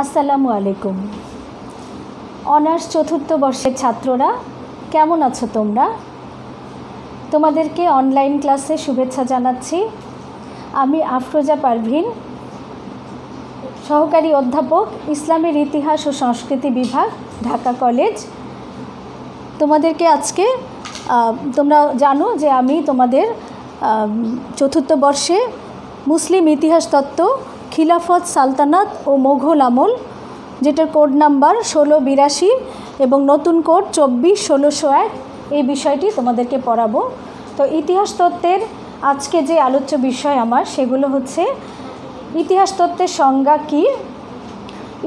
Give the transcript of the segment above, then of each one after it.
আসসালামু আলাইকুম। অনার্স চতুর্থ বর্ষের ছাত্ররা কেমন আছো তোমরা? তোমাদেরকে অনলাইন ক্লাসে শুভেচ্ছা জানাচ্ছি। আমি আফরোজা পারভিন, সহকারী অধ্যাপক, ইসলামের ইতিহাস ও সংস্কৃতি বিভাগ, ঢাকা কলেজ। তোমাদেরকে আজকে তোমরা জানো যে আমি তোমাদের চতুর্থ বর্ষে মুসলিম ইতিহাস তত্ত্ব, খিলাফত, সালতানাত ও মোঘল আমল, যেটার কোড নাম্বার 1682 এবং নতুন কোড 24-1601, এই বিষয়টি তোমাদেরকে পড়াবো। তো ইতিহাস তত্ত্বের আজকে যে আলোচ্য বিষয় আমার সেগুলো হচ্ছে ইতিহাস তত্ত্বের সংজ্ঞা কী,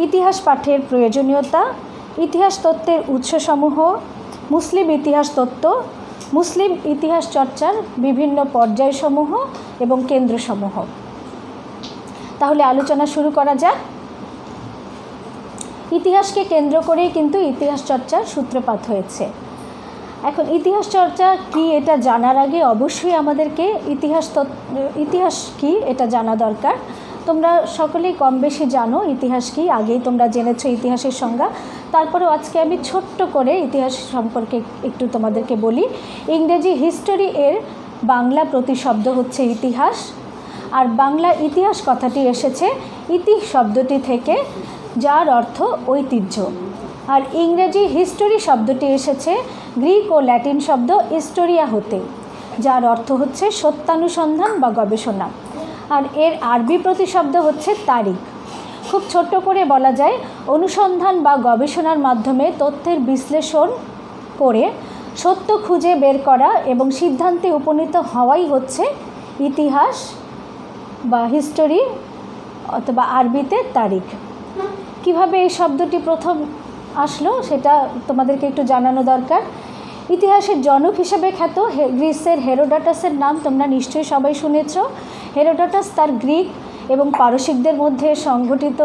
ইতিহাস পাঠের প্রয়োজনীয়তা, ইতিহাস তত্ত্বের উৎসসমূহ, মুসলিম ইতিহাস তত্ত্ব, মুসলিম ইতিহাস চর্চার বিভিন্ন পর্যায়সমূহ এবং কেন্দ্রসমূহ। তাহলে আলোচনা শুরু করা যাক। ইতিহাসকে কেন্দ্র করেই কিন্তু ইতিহাস চর্চার সূত্রপাত হয়েছে। এখন ইতিহাস চর্চা কি এটা জানার আগে অবশ্যই আমাদেরকে ইতিহাস কি এটা জানা দরকার। তোমরা সকলেই কম বেশি জানো ইতিহাস কি, আগেই তোমরা জেনেছো ইতিহাসের সংজ্ঞা। তারপরেও আজকে আমি ছোট্ট করে ইতিহাস সম্পর্কে একটু তোমাদেরকে বলি। ইংরেজি হিস্টোরি এর বাংলা প্রতিশব্দ হচ্ছে ইতিহাস, আর বাংলা ইতিহাস কথাটি এসেছে ইতি শব্দটি থেকে, যার অর্থ ঐতিহ্য। আর ইংরেজি হিস্টোরি শব্দটি এসেছে গ্রিক ও ল্যাটিন শব্দ হিস্টোরিয়া হতে, যার অর্থ হচ্ছে সত্যানুসন্ধান বা গবেষণা। আর এর আরবি প্রতিশব্দ হচ্ছে তারিখ। খুব ছোট্ট করে বলা যায় অনুসন্ধান বা গবেষণার মাধ্যমে তথ্যের বিশ্লেষণ করে সত্য খুঁজে বের করা এবং সিদ্ধান্তে উপনীত হওয়াই হচ্ছে ইতিহাস বা হিস্টোরি, অথবা আরবিতে তারিখ। কিভাবে এই শব্দটি প্রথম আসলো সেটা তোমাদেরকে একটু জানানো দরকার। ইতিহাসের জনক হিসেবে খ্যাত গ্রিসের হেরোডোটাসের নাম তোমরা নিশ্চয়ই সবাই শুনেছ। হেরোডোটাস তার গ্রিক এবং পারসিকদের মধ্যে সংঘটিত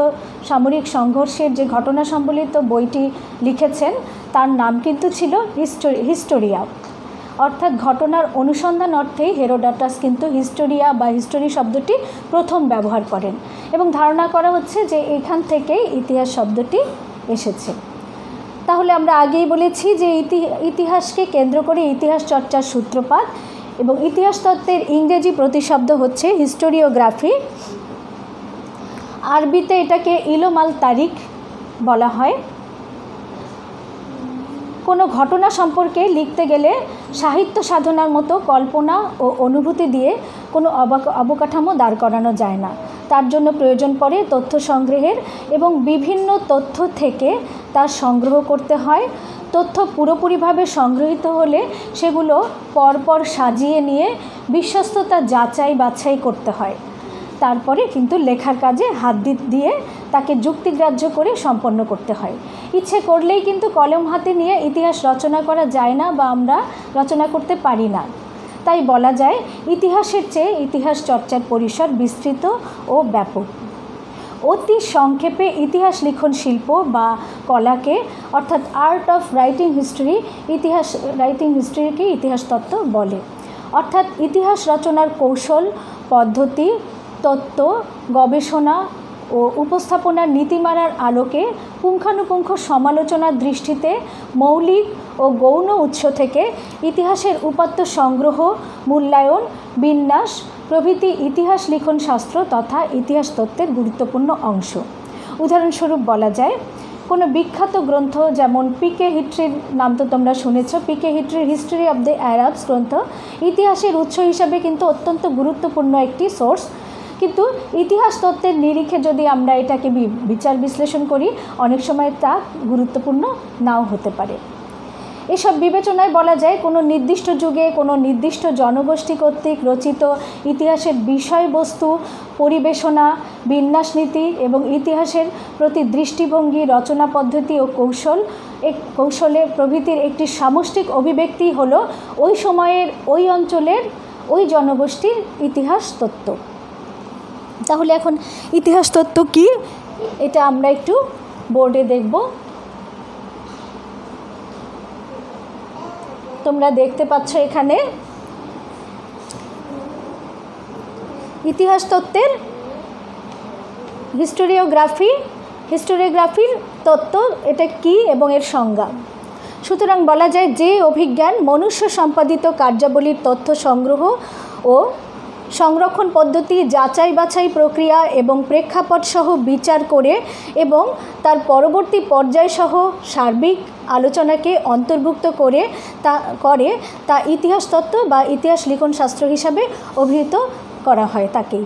সামরিক সংঘর্ষের যে ঘটনা সম্বলিত বইটি লিখেছেন, তার নাম কিন্তু ছিল হিস্টোরিয়া, অর্থাৎ ঘটনার অনুসন্ধান অর্থেই হেরোডোটাস কিন্তু হিস্টোরিয়া বা হিস্টোরি শব্দটি প্রথম ব্যবহার করেন, এবং ধারণা করা হচ্ছে যে এখান থেকেই ইতিহাস শব্দটি এসেছে। তাহলে আমরা আগেই বলেছি যে ইতিহাসকে কেন্দ্র করে ইতিহাস চর্চার সূত্রপাত, এবং ইতিহাস তত্ত্বের ইংরেজি প্রতিশব্দ হচ্ছে হিস্টোরিওগ্রাফি। আরবিতে এটাকে ইলম আল তারিখ বলা হয়। কোনো ঘটনা সম্পর্কে লিখতে গেলে সাহিত্য সাধনার মতো কল্পনা ও অনুভূতি দিয়ে কোনো অবকাঠামো দাঁড় করানো যায় না। তার জন্য প্রয়োজন পড়ে তথ্য সংগ্রহের, এবং বিভিন্ন তথ্য থেকে তার সংগ্রহ করতে হয়। তথ্য পুরোপুরিভাবে সংগৃহীত হলে সেগুলো পরপর সাজিয়ে নিয়ে বিশ্বস্ততা যাচাই বাছাই করতে হয়। তারপরে কিন্তু লেখার কাজে হাত দিয়ে তাকে যুক্তিগ্রাহ্য করে সম্পন্ন করতে হয়। ইচ্ছে করলেই কিন্তু কলম হাতে নিয়ে ইতিহাস রচনা করা যায় না, বা আমরা রচনা করতে পারি না। তাই বলা যায় ইতিহাসের চেয়ে ইতিহাস চর্চার পরিসর বিস্তৃত ও ব্যাপক। অতি সংক্ষেপে ইতিহাস লিখন শিল্প বা কলাকে, অর্থাৎ আর্ট অফ রাইটিং হিস্ট্রি, হিস্ট্রিকে ইতিহাস তত্ত্ব বলে। অর্থাৎ ইতিহাস রচনার কৌশল, পদ্ধতি, তত্ত্ব, গবেষণা ও উপস্থাপনার নীতিমালার আলোকে পুঙ্খানুপুঙ্খ সমালোচনার দৃষ্টিতে মৌলিক ও গৌণ উৎস থেকে ইতিহাসের উপাত্ত সংগ্রহ, মূল্যায়ন, বিন্যাস প্রভৃতি ইতিহাস লিখন শাস্ত্র তথা ইতিহাস তত্ত্বের গুরুত্বপূর্ণ অংশ। উদাহরণস্বরূপ বলা যায় কোনো বিখ্যাত গ্রন্থ যেমন পিকে হিট্রির নাম তো তোমরা শুনেছ। পিকে হিট্রির হিস্ট্রি অব দ্য আরবস গ্রন্থ ইতিহাসের উৎস হিসাবে কিন্তু অত্যন্ত গুরুত্বপূর্ণ একটি সোর্স, কিন্তু ইতিহাস তত্ত্বের নিরিখে যদি আমরা এটাকে বিচার বিশ্লেষণ করি, অনেক সময় তা গুরুত্বপূর্ণ নাও হতে পারে। এসব বিবেচনায় বলা যায় কোনো নির্দিষ্ট যুগে কোনো নির্দিষ্ট জনগোষ্ঠী কর্তৃক রচিত ইতিহাসের বিষয়বস্তু, পরিবেশনা, বিন্যাস নীতি এবং ইতিহাসের প্রতি দৃষ্টিভঙ্গি, রচনা পদ্ধতি ও কৌশলে প্রভৃতির একটি সামষ্টিক অভিব্যক্তি হলো ওই সময়ের, ওই অঞ্চলের, ওই জনগোষ্ঠীর ইতিহাস তত্ত্ব। তাহলে এখন ইতিহাস তত্ত্ব কি এটা আমরা একটু বোর্ডে দেখব। তোমরা দেখতে পাচ্ছ এখানে ইতিহাস তত্ত্বের হিস্টোরিওগ্রাফি হিস্টোরিওগ্রাফির তত্ত্ব এটা কি এবং এর সংজ্ঞা। সুতরাং বলা যায় যে অভিজ্ঞান মনুষ্য সম্পাদিত কার্যাবলীর তথ্য সংগ্রহ ও সংরক্ষণ পদ্ধতি, যাচাই বাছাই প্রক্রিয়া এবং প্রেক্ষাপট সহ বিচার করে এবং তার পরবর্তী পর্যায়সহ সার্বিক আলোচনাকে অন্তর্ভুক্ত করে তা ইতিহাস তত্ত্ব বা ইতিহাস লিখন শাস্ত্র হিসাবে অভিহিত করা হয় তাকেই।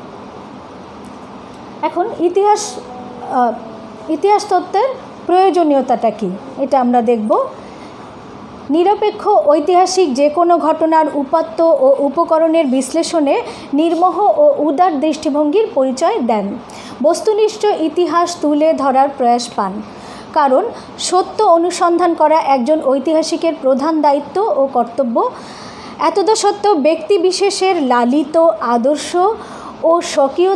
এখন ইতিহাস তত্ত্বের প্রয়োজনীয়তাটা কি এটা আমরা দেখব। নিরপেক্ষ ঐতিহাসিক যে কোনো ঘটনার উপাত্ত ও উপকরণের বিশ্লেষণে নির্মোহ ও উদার দৃষ্টিভঙ্গির পরিচয় দেন, বস্তুনিষ্ঠ ইতিহাস তুলে ধরার প্রয়াস পান। কারণ সত্য অনুসন্ধান করা একজন ঐতিহাসিকের প্রধান দায়িত্ব ও কর্তব্য। এতদ সত্ত্বেও ব্যক্তি বিশেষের লালিত আদর্শ ও স্বকীয়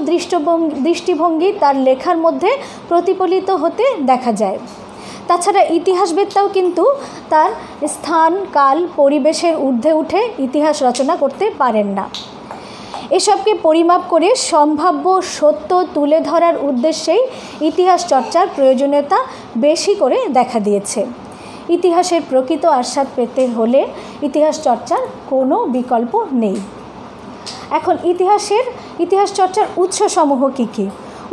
দৃষ্টিভঙ্গি তার লেখার মধ্যে প্রতিফলিত হতে দেখা যায়। তাছাড়া ইতিহাসবেত্তাও কিন্তু তার স্থান, কাল, পরিবেশের ঊর্ধ্বে উঠে ইতিহাস রচনা করতে পারেন না। এসবকে পরিমাপ করে সম্ভাব্য সত্য তুলে ধরার উদ্দেশ্যেই ইতিহাস চর্চার প্রয়োজনীয়তা বেশি করে দেখা দিয়েছে। ইতিহাসের প্রকৃত আস্বাদ পেতে হলে ইতিহাস চর্চার কোনো বিকল্প নেই। এখন ইতিহাস চর্চার উৎসসমূহ কী কী?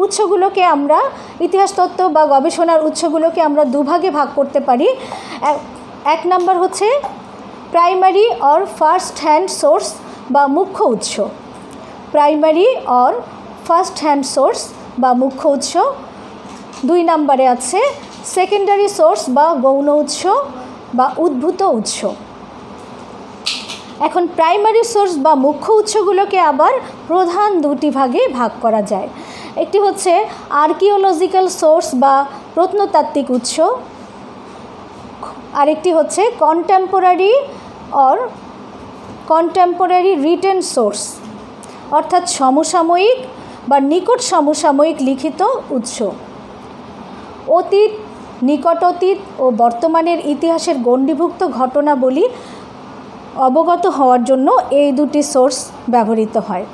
উৎসগুলোকে আমরা ইতিহাস তত্ত্ব বা গবেষণার উৎসগুলোকে আমরা দুভাগে ভাগ করতে পারি। এক নাম্বার হচ্ছে primary or first hand source বা মুখ্য উৎস। Primary or first hand source বা মুখ্য উৎস। 2 নম্বরে আছে সেকেন্ডারি সোর্স বা গৌণ উৎস বা উদ্ভূত উৎস। এখন প্রাইমারি সোর্স বা মুখ্য উৎসগুলোকে আবার প্রধান 2টি ভাগে ভাগ করা যায়। একটি হচ্ছে আর্কিওলজিক্যাল সোর্স বা প্রত্নতাত্ত্বিক উৎস, আরেকটি হচ্ছে কন্টেম্পোরারি রিটেন সোর্স অর্থাৎ সমসাময়িক বা নিকট সমসাময়িক লিখিত উৎস। অতীত, নিকট অতীত ও বর্তমানের ইতিহাসের গণ্ডীভুক্ত ঘটনাবলী অবগত হওয়ার জন্য এই 2টি সোর্স ব্যবহৃত হয়।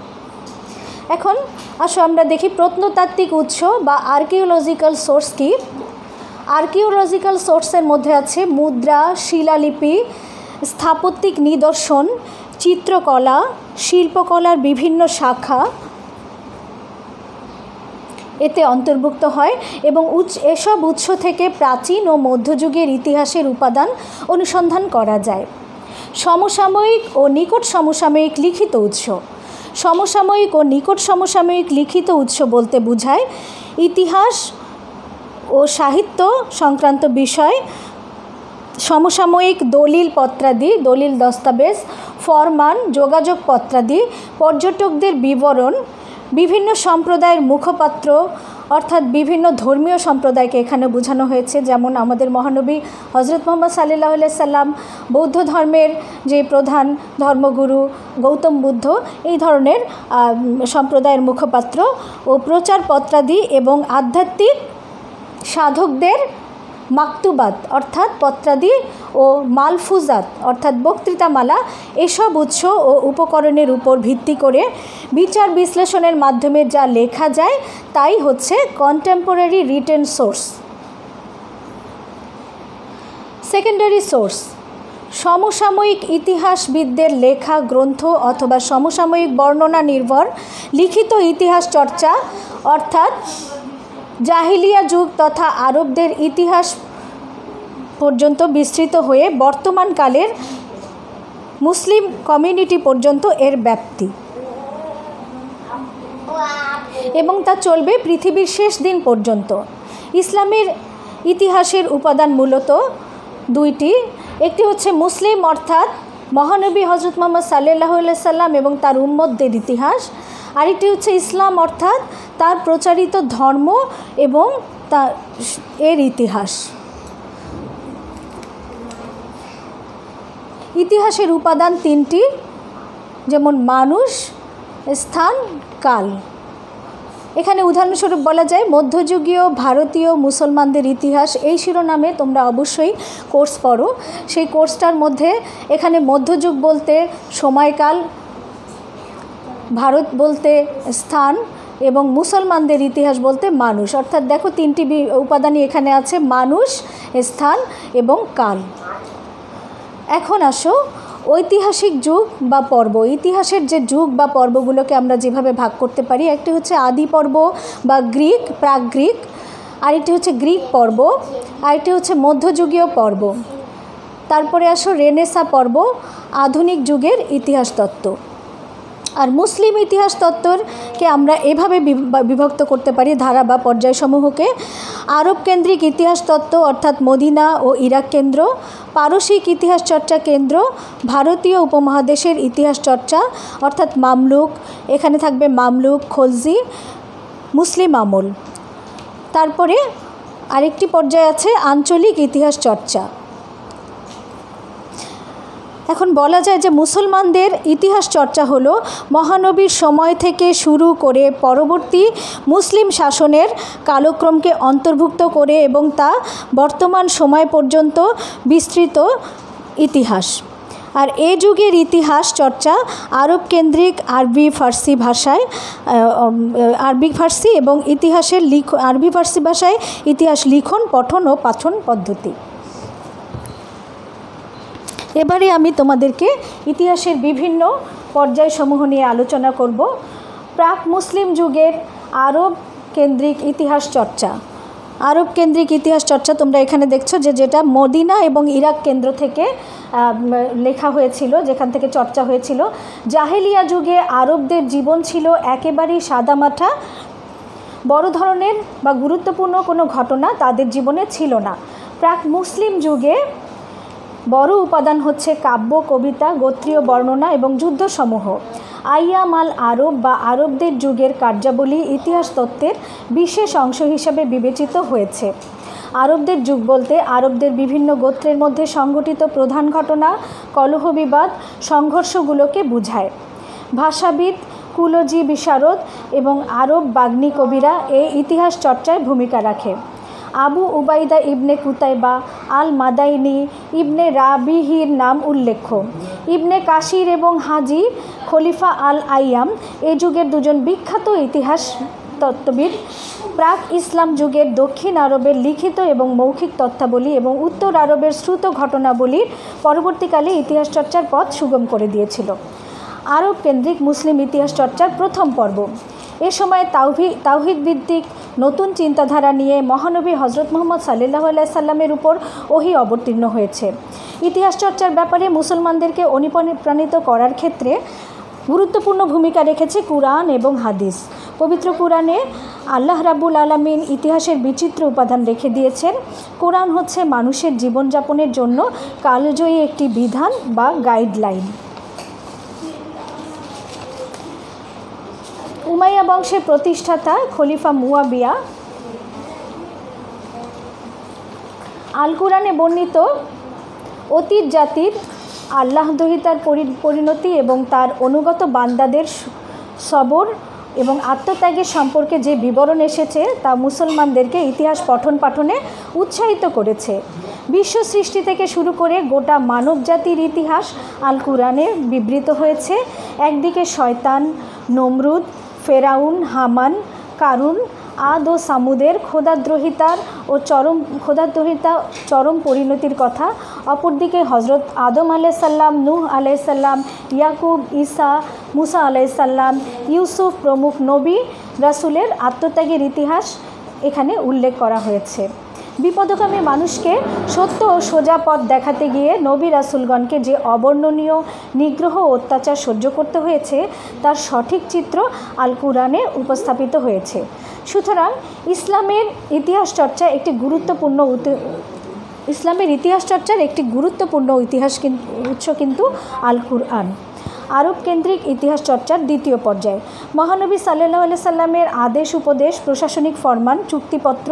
এখন আসো আমরা দেখি প্রত্নতাত্ত্বিক উৎস বা আর্কিওলজিক্যাল সোর্স কি। আর্কিওলজিক্যাল সোর্সের মধ্যে আছে মুদ্রা, শিলালিপি, স্থাপত্যিক নিদর্শন, চিত্রকলা, শিল্পকলার বিভিন্ন শাখা এতে অন্তর্ভুক্ত হয় এবং এসব উৎস থেকে প্রাচীন ও মধ্যযুগের ইতিহাসের উপাদান অনুসন্ধান করা যায়। সমসাময়িক ও নিকট সমসাময়িক লিখিত উৎস। সমসাময়িক ও নিকট সমসাময়িক লিখিত উৎস বলতে বোঝায় ইতিহাস ও সাহিত্য সংক্রান্ত বিষয়, সমসাময়িক দলিল পত্রাদি, দলিল দস্তাবেজ, ফরমান, যোগাযোগ পত্রাদি, পর্যটকদের বিবরণ, বিভিন্ন সম্প্রদায়ের মুখপাত্র অর্থাৎ বিভিন্ন ধর্মীয় সম্প্রদায়কে এখানে বোঝানো হয়েছে, যেমন আমাদের মহানবী হজরত মুহাম্মদ সাল্লাল্লাহু আলাইহি সাল্লাম, বৌদ্ধ ধর্মের যে প্রধান ধর্মগুরু গৌতম বুদ্ধ, এই ধরনের সম্প্রদায়ের মুখপাত্র ও প্রচার পত্রাদি এবং আধ্যাত্মিক সাধকদের মাকতুবাত অর্থাৎ পত্রাদি ও মালফুজাত অর্থাৎ বক্তৃতামালা, এসব উৎস ও উপকরণের উপর ভিত্তি করে বিচার বিশ্লেষণের মাধ্যমে যা লেখা যায় তাই হচ্ছে contemporary written source. Secondary source সমসাময়িক ইতিহাসবিদদের লেখা গ্রন্থ অথবা সমসাময়িক বর্ণনা নির্ভর লিখিত ইতিহাস চর্চা অর্থাৎ জাহিলিয়া যুগ তথা আরবদের ইতিহাস পর্যন্ত বিস্তৃত হয়ে বর্তমানকালের মুসলিম কমিউনিটি পর্যন্ত এর ব্যাপ্তি এবং তা চলবে পৃথিবীর শেষ দিন পর্যন্ত। ইসলামের ইতিহাসের উপাদান মূলত 2টি। একটি হচ্ছে মুসলিম অর্থাৎ মহানবী হজরত মুহাম্মদ সাল্লাল্লাহু আলাইহি সাল্লাম এবং তার উম্মতদের ইতিহাস। আরেকটি হচ্ছে ইসলাম অর্থাৎ তার প্রচারিত ধর্ম এবং এর ইতিহাস। ইতিহাসের উপাদান 3টি, যেমন মানুষ, স্থান, কাল। এখানে উদাহরণস্বরূপ বলা যায় মধ্যযুগীয় ভারতীয় মুসলমানদের ইতিহাস, এই শিরোনামে তোমরা অবশ্যই কোর্স পড়ো। সেই কোর্সটার মধ্যে এখানে মধ্যযুগ বলতে সময়কাল, ভারত বলতে স্থান এবং মুসলমানদের ইতিহাস বলতে মানুষ, অর্থাৎ দেখো তিনটি উপাদানই এখানে আছে, মানুষ, স্থান এবং কাল। এখন আসো ঐতিহাসিক যুগ বা পর্ব। ইতিহাসের যে যুগ বা পর্বগুলোকে আমরা যেভাবে ভাগ করতে পারি, একটি হচ্ছে আদি পর্ব বা গ্রিক, প্রাক গ্রিক, আরেকটি হচ্ছে গ্রিক পর্ব, আরেকটি হচ্ছে মধ্যযুগীয় পর্ব। তারপরে আসো রেনেসাঁ পর্ব, আধুনিক যুগের ইতিহাস তত্ত্ব। আর মুসলিম ইতিহাস তত্ত্বকে আমরা এভাবে বিভক্ত করতে পারি ধারা বা পর্যায়সমূহকে: আরব কেন্দ্রিক ইতিহাস তত্ত্ব অর্থাৎ মদিনা ও ইরাক কেন্দ্র, পারসিক ইতিহাস চর্চা কেন্দ্র, ভারতীয় উপমহাদেশের ইতিহাস চর্চা অর্থাৎ মামলুক, এখানে থাকবে মামলুক, খলজি, মুসলিম আমল। তারপরে আরেকটি পর্যায় আছে আঞ্চলিক ইতিহাস চর্চা। এখন বলা যায় যে মুসলমানদের ইতিহাস চর্চা হলো মহানবীর সময় থেকে শুরু করে পরবর্তী মুসলিম শাসনের কালক্রমকে অন্তর্ভুক্ত করে এবং তা বর্তমান সময় পর্যন্ত বিস্তৃত ইতিহাস। আর এ যুগের ইতিহাস চর্চা আরব কেন্দ্রিক আরবি ফার্সি ভাষায়, আরবি ফার্সি এবং ইতিহাসের আরবি ফার্সি ভাষায় ইতিহাস লিখন, পঠন ও পাঠন পদ্ধতি। এবারে আমি তোমাদেরকে ইতিহাসের বিভিন্ন পর্যায়সমূহ নিয়ে আলোচনা করব। প্রাক মুসলিম যুগের আরব কেন্দ্রিক ইতিহাস চর্চা। আরব কেন্দ্রিক ইতিহাস চর্চা তোমরা এখানে দেখছো যেটা মদিনা এবং ইরাক কেন্দ্র থেকে লেখা হয়েছিল, যেখান থেকে চর্চা হয়েছিল। জাহেলিয়া যুগে আরবদের জীবন ছিল একেবারেই সাদামাঠা, বড় ধরনের বা গুরুত্বপূর্ণ কোনো ঘটনা তাদের জীবনে ছিল না। প্রাক মুসলিম যুগে বড় উপাদান হচ্ছে কাব্য, কবিতা, গোত্রীয় বর্ণনা এবং যুদ্ধসমূহ। আইয়াম আল আরব বা আরবদের যুগের কার্যাবলী ইতিহাস তত্ত্বের বিশেষ অংশ হিসাবে বিবেচিত হয়েছে। আরবদের যুগ বলতে আরবদের বিভিন্ন গোত্রের মধ্যে সংঘটিত প্রধান ঘটনা, কলহ বিবাদ, সংঘর্ষগুলোকে বোঝায়। ভাষাবিদ, কুলজি বিশারদ এবং আরব বাগ্মী কবিরা এই ইতিহাস চর্চায় ভূমিকা রাখে। আবু উবাইদা ইবনে কুতাইবা আল মাদাইনি ইবনে রাবিহির নাম উল্লেখ্য। ইবনে কাসির এবং হাজি খলিফা আল আইয়াম এ যুগের দুজন বিখ্যাত ইতিহাস তত্ত্ববিদ। প্রাক ইসলাম যুগের দক্ষিণ আরবের লিখিত এবং মৌখিক তথ্যাবলী এবং উত্তর আরবের শ্রুত ঘটনাবলীর পরবর্তীকালে ইতিহাস চর্চার পথ সুগম করে দিয়েছিল। আরব কেন্দ্রিক মুসলিম ইতিহাস চর্চার প্রথম পর্ব। এ সময় তাওহীদ ভিত্তিক নতুন চিন্তাধারা নিয়ে মহানবী হজরত মুহাম্মদ সাল্লাল্লাহু আলাইহি সাল্লামের উপর ওহী অবতীর্ণ হয়েছে। ইতিহাস চর্চার ব্যাপারে মুসলমানদেরকে অনুপ্রাণিত করার ক্ষেত্রে গুরুত্বপূর্ণ ভূমিকা রেখেছে কুরআন এবং হাদিস। পবিত্র কুরআনে আল্লাহ রাব্বুল আলামিন ইতিহাসের বিচিত্র উপাদান রেখে দিয়েছেন। কুরআন হচ্ছে মানুষের জীবনযাপনের জন্য কালজয়ী একটি বিধান বা গাইডলাইন। উমাইয়া বংশের প্রতিষ্ঠাতা খলিফা মুয়াবিয়া আল কুরআনে বর্ণিত অতীত জাতির আল্লাহদ্রোহিতার পরিণতি এবং তার অনুগত বান্দাদের সবর এবং আত্মত্যাগের সম্পর্কে যে বিবরণ এসেছে তা মুসলমানদেরকে ইতিহাস পঠন পাঠনে উৎসাহিত করেছে। বিশ্ব সৃষ্টি থেকে শুরু করে গোটা মানব জাতির ইতিহাস আল কুরআনে বিবৃত হয়েছে। একদিকে শয়তান, নমরুদ, ফেরাউন, হামান, কারুন, আদ ও সামুদের খোদাদ্রোহিতার ও চরম পরিণতির কথা, অপরদিকে হজরত আদম আলাইসাল্লাম, নূহ আলাইসাল্লাম, ইয়াকুব, ঈসা, মুসা আলাইসাল্লাম, ইউসুফ প্রমুখ নবী রাসূলের আত্মত্যাগের ইতিহাস এখানে উল্লেখ করা হয়েছে। বিপদগামী মানুষকে সত্য ও সোজা পথ দেখাতে গিয়ে নবী রাসূলগণকে যে অবর্ণনীয় নিগ্রহ ও অত্যাচার সহ্য করতে হয়েছে তার সঠিক চিত্র আল কুরআনে উপস্থাপিত হয়েছে। সুতরাং ইসলামের ইতিহাস চর্চার একটি গুরুত্বপূর্ণ ইতিহাস উৎস কিন্তু আল কুরআন। আরব কেন্দ্রিক ইতিহাস চর্চার দ্বিতীয় পর্যায়। মহানবী সাল্লাল্লাহু আলাইহি সাল্লামের আদেশ, উপদেশ, প্রশাসনিক ফরমান, চুক্তিপত্র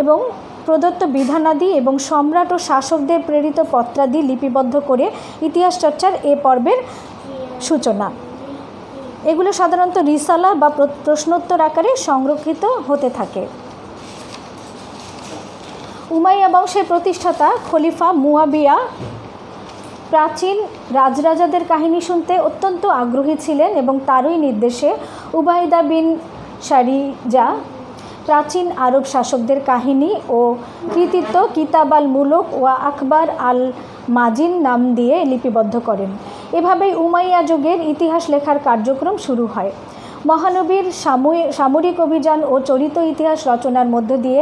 এবং প্রদত্ত বিধানাদি এবং সম্রাট ও শাসকদের প্রেরিত পত্রাদি লিপিবদ্ধ করে ইতিহাস চর্চার এ পর্বের সূচনা। এগুলো সাধারণত রিসালা বা প্রশ্নোত্তর আকারে সংরক্ষিত হতে থাকে। উমাইয়া বংশের প্রতিষ্ঠাতা খলিফা মুয়াবিয়া প্রাচীন রাজরাজাদের কাহিনী শুনতে অত্যন্ত আগ্রহী ছিলেন এবং তারই নির্দেশে উবাইদা বিন শারিজা প্রাচীন আরব শাসকদের কাহিনী ও কৃতিত্ব কিতাব আল মুলুক ওয়া আকবর আল মাজিন নাম দিয়ে লিপিবদ্ধ করেন। এভাবেই উমাইয়া যুগের ইতিহাস লেখার কার্যক্রম শুরু হয়। মহানবীর সামরিক অভিযান ও চরিত ইতিহাস রচনার মধ্য দিয়ে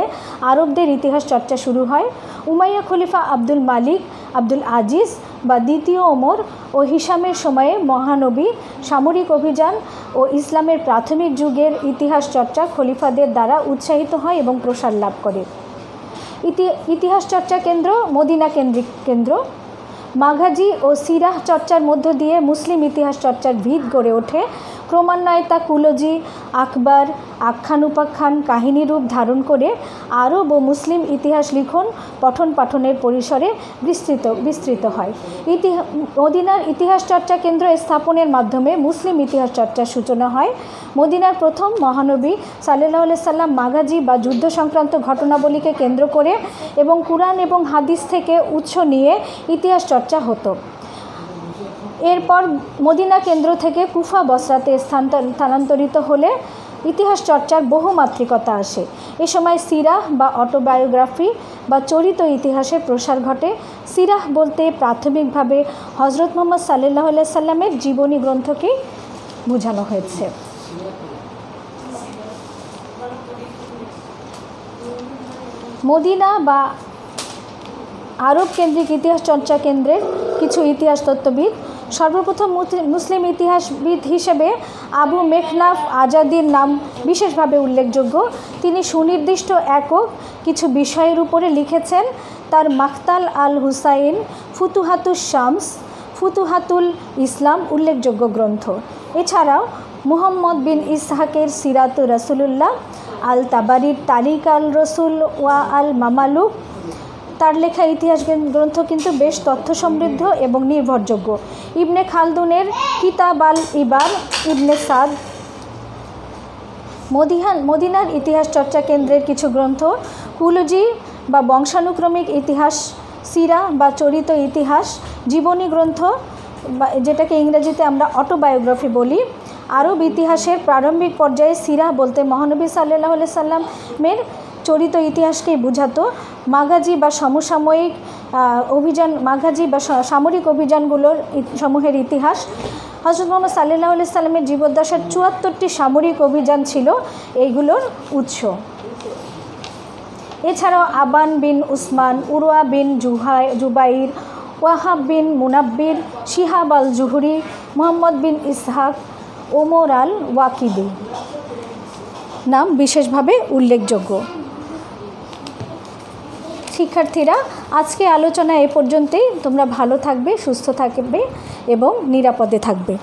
আরবদের ইতিহাস চর্চা শুরু হয়। উমাইয়া খলিফা আব্দুল মালিক, আব্দুল আজিজ বা দ্বিতীয় ওমর ও হিসামের সময়ে মহানবী সামরিক অভিযান ও ইসলামের প্রাথমিক যুগের ইতিহাস চর্চা খলিফাদের দ্বারা উৎসাহিত হয় এবং প্রসার লাভ করে। ইতিহাস চর্চা কেন্দ্র মদিনা কেন্দ্রিক কেন্দ্র। মাঘাজি ও সিরাহ চর্চার মধ্য দিয়ে মুসলিম ইতিহাস চর্চার ভিত গড়ে ওঠে। ক্রমান্বয়ে তা কুলজি, আকবর, আখ্যান উপাখ্যান, কাহিনী রূপ ধারণ করে আরব ও মুসলিম ইতিহাস লিখন পঠন পাঠনের পরিসরে বিস্তৃত হয়। মদিনার ইতিহাস চর্চা কেন্দ্র স্থাপনের মাধ্যমে মুসলিম ইতিহাস চর্চার সূচনা হয়। মদিনার প্রথম মহানবী সাল্লাল্লাহু আলাইহি সাল্লাম মাঘাজি বা যুদ্ধ সংক্রান্ত ঘটনাবলীকে কেন্দ্র করে এবং কুরআন এবং হাদিস থেকে উৎস নিয়ে ইতিহাস চর্চা হতো। এরপর মদিনা কেন্দ্র থেকে কুফা বসরাতে স্থানান্তরিত হলে ইতিহাস চর্চার বহুমাত্রিকতা আসে। এ সময় সিরাহ বা অটোবায়োগ্রাফি বা চরিত ইতিহাসের প্রসার ঘটে। সিরাহ বলতে প্রাথমিকভাবে হজরত মুহাম্মদ সাল্লাল্লাহু আলাইহি সাল্লামের জীবনী গ্রন্থকেই বোঝানো হয়েছে। মদিনা বা আরব কেন্দ্রিক ইতিহাস চর্চা কেন্দ্রের কিছু ইতিহাস তত্ত্ববিদ। সর্বপ্রথম মুসলিম ইতিহাসবিদ হিসেবে আবু মেখনাফ আজাদির নাম বিশেষভাবে উল্লেখযোগ্য। তিনি সুনির্দিষ্ট একক কিছু বিষয়ের উপরে লিখেছেন। তার মাকতাল আল হুসাইন, ফুতুহাতুস শামস, ফুতুহাতুল ইসলাম উল্লেখযোগ্য গ্রন্থ। এছাড়াও মুহাম্মদ বিন ইসহাকের সিরাতুর রাসূলুল্লাহ, আল তাবারির তারিক আল রসুল ওয়া আল মামালুক, তার লেখা ইতিহাস গ্রন্থ কিন্তু বেশ তথ্য সমৃদ্ধ এবং নির্ভরযোগ্য। ইবনে খালদুনের কিতাব আল ইবার, ইবনে সাদ। মদিনার ইতিহাস চর্চা কেন্দ্রের কিছু গ্রন্থ কুলজি বা বংশানুক্রমিক ইতিহাস, সিরা বা চরিত ইতিহাস, জীবনী গ্রন্থ বা যেটাকে ইংরেজিতে আমরা অটোবায়োগ্রাফি বলি। আরব ইতিহাসের প্রারম্ভিক পর্যায়ে সিরা বলতে মহানবী সাল্লাল্লাহু আলাইহি সাল্লামের চরিত ইতিহাসকেই বোঝাতো। মাঘাজি বা সমসাময়িক অভিযান, মাঘাজি বা সামরিক অভিযানগুলোর সমূহের ইতিহাস। হযরত মুহাম্মদ সাল্লাল্লাহু আলাইহি সাল্লামের জীবদ্দশার ৭৪টি সামরিক অভিযান ছিল এইগুলোর উৎস। এছাড়াও আবান বিন উসমান, উরওয়া বিন জুবাইর, ওয়াহাব বিন মুনাব্বির, শিহাব আল জুহরি, মুহাম্মদ বিন ইসহাক, ওমর আল ওয়াকিদি নাম বিশেষভাবে উল্লেখযোগ্য। শিক্ষার্থীরা, আজকে আলোচনা এ পর্যন্তই। তোমরা ভালো থাকবে, সুস্থ থাকবে এবং নিরাপদে থাকবে।